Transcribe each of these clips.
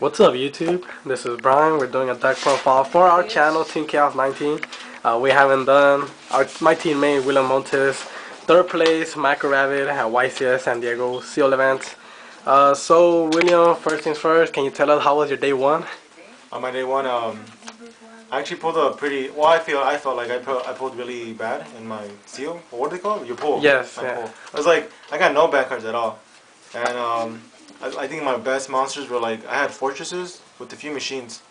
What's up YouTube? This is Brian. We're doing a deck profile for our channel, Team Chaos 19. We haven't done my teammate William Montes, third place, Dino Rabbit at YCS San Diego Seal events. So William, first things first, can you tell us how was your day one? On my day one, I actually pulled a pretty. Well, I felt like I pulled really bad in my seal. What do they call it? Your pull. Yes. My Yeah. pull. I was like, I got no back cards at all, and I think my best monsters were like I had fortresses with a few machines,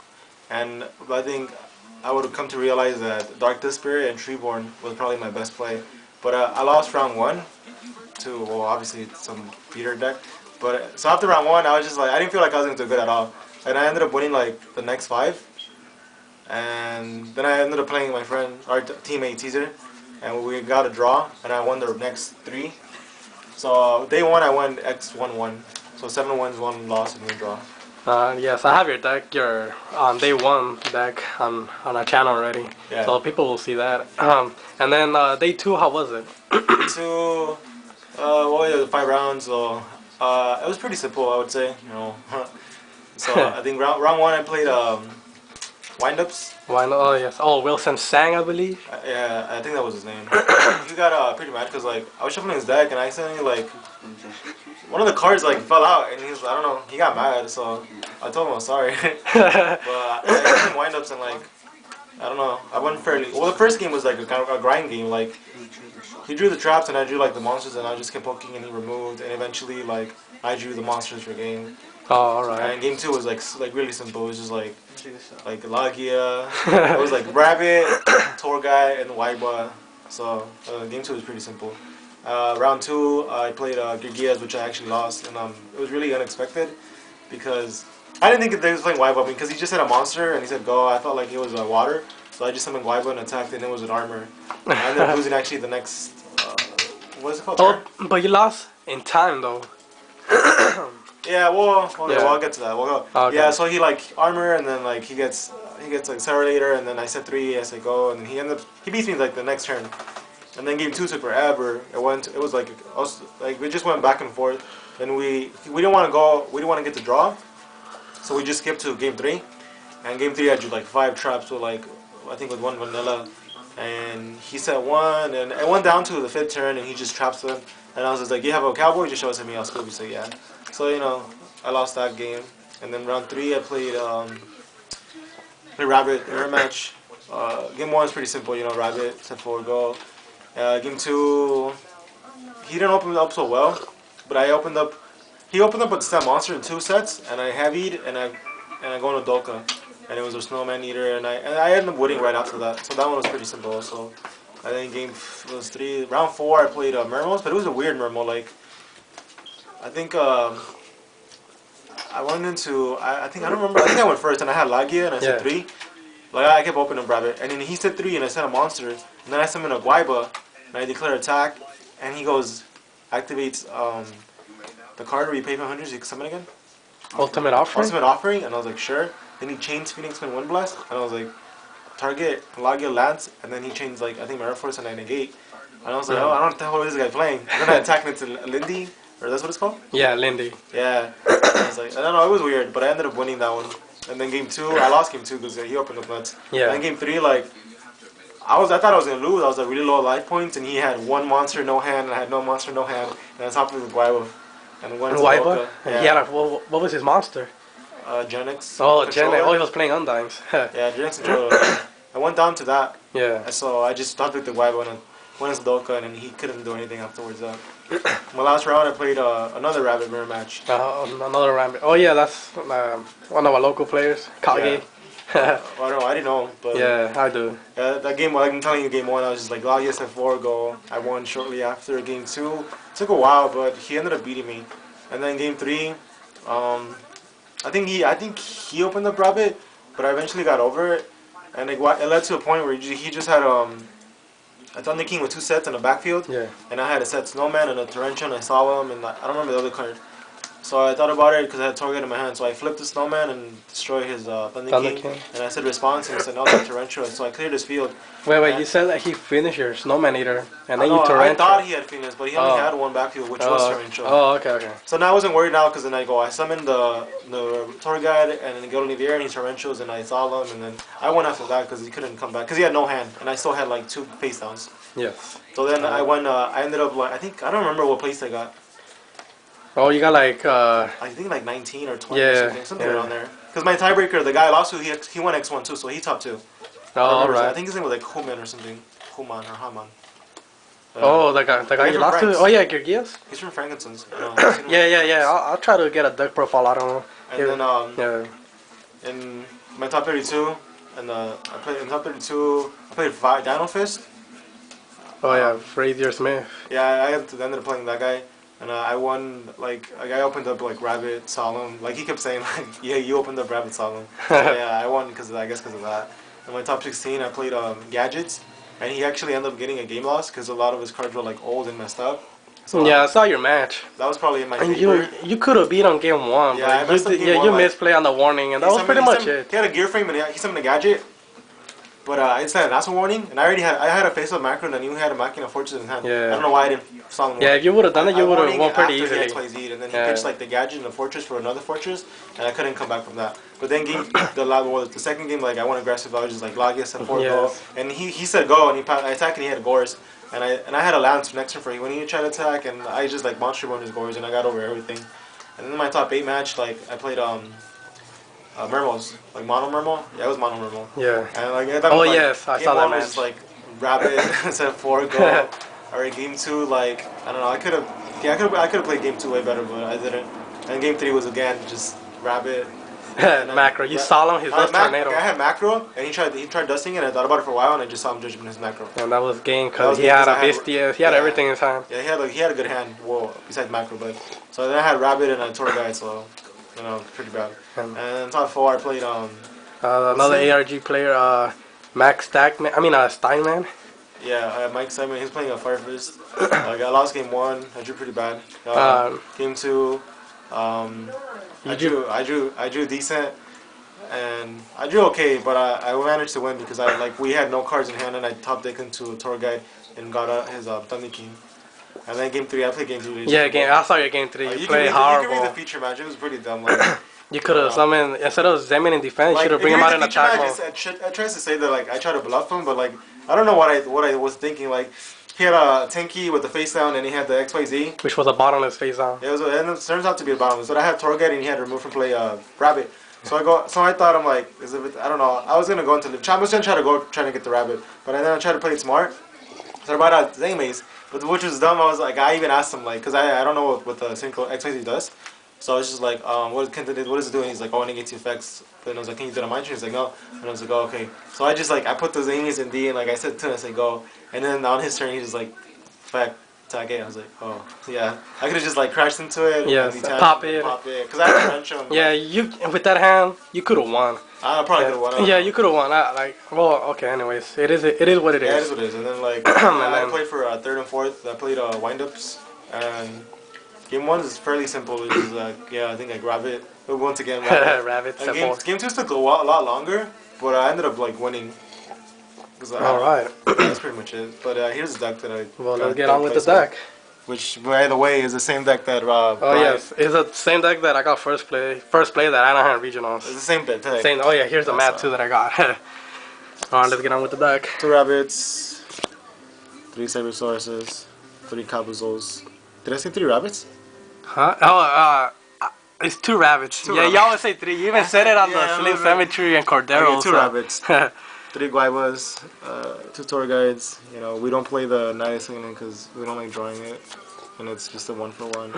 and I think I would have come to realize that Dark Spirit and Treeborn was probably my best play, but I lost round one to obviously some beater deck, but so after round one I was just like I didn't feel like I was going to do good at all, and I ended up winning like the next 5. And then I ended up playing my friend, our teammate Teaser, and we got a draw, and I won the next 3. So day one I won X1-1, so 7 wins, 1 loss, and 1 draw. Yes, I have your deck, your day one deck on our channel already, Yeah. so people will see that. And then day two, how was it? Two, well, yeah, 5 rounds, so it was pretty simple, I would say, you know. So I think round one I played windups. Why not? Oh yes. Oh, Wilson Sang, I believe. Yeah, I think that was his name. He got pretty mad because like I was shuffling his deck and I accidentally like one of the cards like fell out and he's I don't know, he got mad, so I told him I'm sorry. But I played windups and like I don't know, I went fairly well. The first game was like a kind of a grind game. Like he drew the traps and I drew like the monsters and I just kept poking and he removed and eventually like I drew the monsters for game. Oh, alright. And game 2 was like really simple. It was just like Lagia. It was like Rabbit, Tour Guy, and Waiba. So game 2 was pretty simple. Round 2 I played Gigias, which I actually lost, and it was really unexpected because I didn't think they was playing Waiba because he just had a monster and he said go. I felt like it was water, so I just summoned Waiba and attacked, and it was an armor. I ended up losing actually the next what is it called? Oh, but you lost in time though. Yeah, well, Yeah. I'll get to that. We'll go. Okay. Yeah, so he like armor, and then like he gets like Serrator, and then I said 3, I said go, and then he beats me like the next turn, and then game 2 took forever. It was like we just went back and forth, and we didn't want to go, we didn't want to get the draw, so we just skipped to game 3, and game 3 I drew like 5 traps with like I think with 1 vanilla, and he said 1, and it went down to the 5th turn, and he just traps them, and I was just like, you have a cowboy, just show it to me, I'll scoop. He said yeah. So you know, I lost that game, and then round 3 I played Rabbit mirror match. Game 1 was pretty simple, you know, Rabbit said 4 go. Game 2, he didn't open it up so well, but he opened up with Stem Monster in 2 sets, and I heavied and I go into Dolka, and it was a Snowman Eater, and I ended up winning right after that. So that one was pretty simple. So I think game was 3. Round 4 I played Mermos, but it was a weird Mermo. Like I think I went into I think I don't remember. I think I went first and I had Lagia and I said 3. Like I kept opening Rabbit and then he said 3 and I said a monster and then I summoned a Guaiba and I declare attack and he goes activates the card where you pay 500 so you can summon again. Ultimate Offering. Ultimate Offering, and I was like sure. Then he chains Phoenix Wind Wind Blast and I was like target Lagia Lance, and then he chains like I think Mirror Force and I negate and I was like oh I don't know what the hell is this guy playing. And then I attacked into Lindy. Or that's what it's called? Yeah, Lindy. Yeah. I was like, I don't know, it was weird, but I ended up winning that one. And then game 2, I lost game 2 because he opened up nuts. Yeah. And then game 3, like, I thought I was gonna lose. I was at really low life points, and he had 1 monster, no hand, and I had no monster, no hand, and I was hopping with Guaiba. And went to Waiba? Yeah. He had what was his monster? Genix. Oh, Genix. Oh, he was playing Undynes. Yeah, Genix controller. I went down to that. Yeah. So I just stopped with the Guaiba and went into Dolka, and then he couldn't do anything afterwards. My last round, I played another Rabbit mirror match. Another Rabbit. Oh yeah, that's one of our local players, Kage. Yeah. I don't know, I didn't know, but yeah, I do. That game, like I'm telling you, game 1, I was just like, Lagia said 4 go. I won shortly after. Game 2, it took a while, but he ended up beating me. And then game 3, I think he opened up Rabbit, but I eventually got over it, and it led to a point where he just had I thought the king with 2 sets in the backfield, yeah. And I had a set Snowman and a Torrential, and I saw him, and I don't remember the other card. So I thought about it because I had Torguide in my hand. So I flipped the snowman and destroyed his Thunder King. And I said response, and he said no, that's torrential. So I cleared his field. Wait, you said that he finished your snowman eater, and then you I torrential. thought he had finished, but he only had one backfield, which was torrential. Oh, okay. So now I wasn't worried now because then I summoned the Torguide and then got in the air and he torrentials and I saw him and then I went after that because he couldn't come back because he had no hand and I still had like 2 face downs. Yes. So then I went. I ended up like I don't remember what place I got. Oh, you got like I think like 19 or 20 or something around there. Because my tiebreaker, the guy I lost to, he won X1 too, so he top 2. Oh, alright. I think his name was like Human or something. Human or Haman. The guy you lost to? Oh yeah, Gergias? He's from Frankincense. Yeah. I'll try to get a deck profile out of him. And then in my top 32, and I played in top 32. I played Dino Fist. Oh yeah, Frazier Smith. Yeah, I ended up playing that guy, and I won. Like I opened up like Rabbit Solemn. Like he kept saying like, yeah, you opened up Rabbit Solemn. So, yeah, I won because of that. In my top 16, I played Gadgets. And he actually ended up getting a game loss because a lot of his cards were like old and messed up. So yeah, I saw your match. That was probably in my favor. You could have beat on game 1. Yeah, but you misplay on the warning, and that was pretty much it. He had a gear frame and he summoned a gadget, but I just had an asshole warning, and I had a face-up macro, and I knew he had a Machina Fortress in his hand. Yeah. I don't know why I didn't solemn warning. Yeah, if you would have done it, you would have won pretty easily. XYZ, and then he pitched like the gadget and the fortress for another fortress, and I couldn't come back from that. But then the second game, like I went aggressive. I was just like Lagias at 4 go, and he said go, and I attacked, and he had Gores, and I had a lance next to him for when he tried to attack, and I just like monster boned his Gores, and I got over everything. And then in my top 8 match, like I played Mermos, like Mono Mermo. Yeah, it was Mono Mermo. Yeah. And like I thought, yes, I saw that match. Was, like Rabbit instead 4 go, or game 2, like I don't know. I could have played game 2 way better, but I didn't. And game 3 was again just Rabbit. Macro. You saw him. His dust tornado. I had macro, and he tried dusting it. And I thought about it for a while, and I just saw him judging his macro. And that was game because he had a Vistias. He had everything in his hand. Yeah, he had a good hand. Well, besides macro, but so then I had Rabbit and a Torguide, so pretty bad. And in top 4, I played another ARG player, Max Steinman. Yeah, Mike Simon. He's playing a Fire Fist. I lost game 1. I drew pretty bad. Game 2. I drew decent, and I drew okay, but I managed to win because we had no cards in hand, and I top decked into a Torguide and got his Thunder King. And then game 3, I played game 3. Yeah, I saw your game 3. You played horrible. You can read the feature match. It was pretty dumb. You could have summoned, instead of Zemin in defense, you should have bring him out in attack mode. I tried to say that I tried to bluff him, but I don't know what I was thinking. He had a Tenki with the face down, and he had the XYZ. Which was a bottomless face down. Yeah, it turns out to be a bottomless. But I had Torguide, and he had removed from play Rabbit. So I thought I'm like, I don't know. I was gonna go into the I was gonna try to get the Rabbit, but then I tried to play it smart. So I brought out Zangmaze, but which was dumb. I was like, I even asked him because I don't know what the XYZ does. So I was just like, what is it doing? He's like, oh, negates effects. Then I was like, can you do it on my turn? He's like, no. And I was like, oh, okay. So I just I put the Zangies in D, and I said to him, I said, go. And then on his turn, he just effect, attack it. I was like, oh, yeah. I could have just crashed into it. Yeah, pop it. Because I had to wrench him. Yeah, with that hand, you could have won. I probably could have won. Yeah, you could have won. Okay, anyways, it is what it is. Yeah, it is what it is. And then I played for 3rd and 4th. I played wind-ups, and game 1 is fairly simple. It was I think Rabbit. Once again, Rabbit. Game 2 took a lot longer, but I ended up winning. Alright. That's pretty much it. But here's the deck that I. Well, let's get on with the deck. Which, by the way, is the same deck that. Yes, it's the same deck that I got first play at Anaheim Regionals. It's the same deck. Oh yeah, here's the map too that I got. Alright, let's get on with the deck. 2 Rabbits, 3 Cybersauruses, 3 Kabuzols. Did I say 3 Rabbits? Huh? Oh, it's 2 Rabbits. You always say 3. You even said it on the Slim Cemetery and Cordero. Okay, 2 Rabbits. 3 Guaivas, 2 Torguides. We don't play the Night Signaling because we don't like drawing it, and it's just a 1-for-1.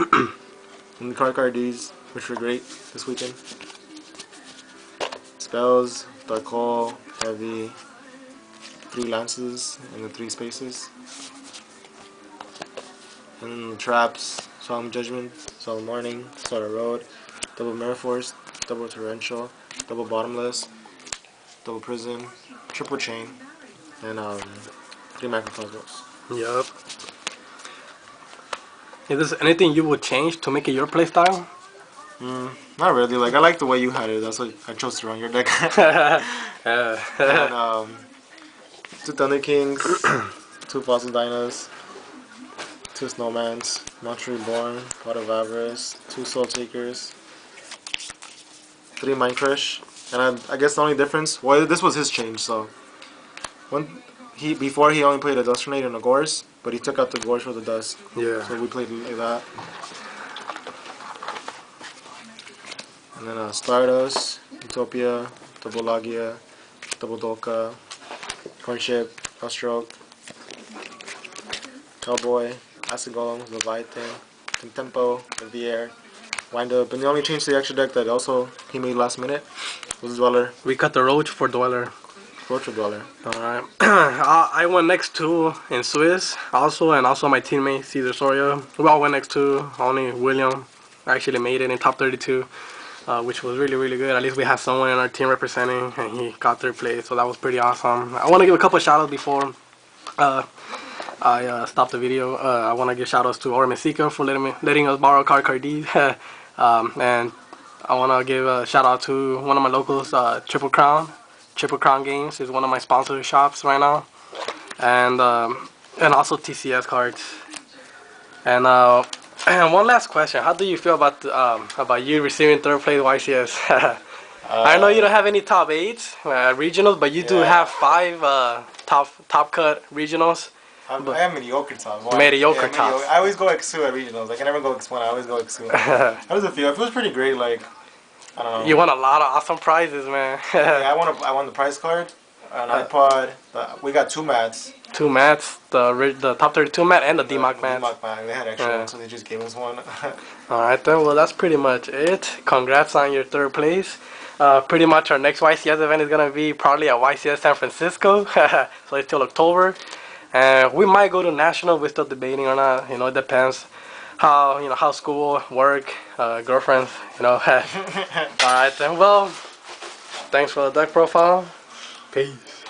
And the card Ds, which were great this weekend. Spells, Dark Hole, Heavy, 3 Lances in the 3 spaces. And then the traps, Solemn Judgment, Solemn Warning, Starter Road, Double Mirror Force, Double Torrential, Double Bottomless, Double Prism, Triple Chain, and 3 Macrocosmos. Yup. Is there anything you would change to make it your playstyle? Not really. Like I like the way you had it. That's why I chose to run your deck. Yeah. And 2 Thunder Kings, 2 Fossil Dinos, 2 Snowmans, Monster Reborn, God of Avarice, 2 Soul Takers, 3 Mind Crush, and I guess the only difference, well, this was his change. So before he only played a Dust Grenade and a Gorse, but he took out the Gorse for the Dust. Yeah. So we played like that. And then Stardust, Utopia, Double Logia, Double Dolka, Cornship, Stroke, Cowboy, Acid Golem, Leviathan, Contempo, Vier, Wind Up, and the only change to the extra deck that also he made last minute was Dweller. We cut the Roach for Dweller. Roach or Dweller. Alright. I went next 2 in Swiss also, and also my teammate Cesar Soria. We all went next 2. Only William actually made it in top 32, which was really, really good. At least we had someone in our team representing, and he got 3rd place, so that was pretty awesome. I want to give a couple shout outs before I stop the video. I want to give shout outs to Ormesica for letting us borrow Cardi. And I want to give a shout out to one of my locals, Triple Crown. Triple Crown Games is one of my sponsor shops right now, and also TCS cards. And one last question: how do you feel about you receiving 3rd place YCS? I know you don't have any top 8 regionals, but you do have 5 top cut regionals. I am mediocre top. Mediocre top. I always go X2 at regionals. Like I never go X1. I always go X2. How does it feel? It feels pretty great. Like I don't know. You won a lot of awesome prizes, man. Yeah, I won the prize card, an iPod. We got 2 mats. 2 mats, the top 32 mat and the DMAC mat. They had extra ones, so they just gave us one. Alright then, well that's pretty much it. Congrats on your 3rd place. Pretty much our next YCS event is gonna be probably at YCS San Francisco. So it's till October. And we might go to national. We're still debating or not. You know, it depends how school, work, girlfriends. You know. All right then. Well, thanks for the deck profile. Peace.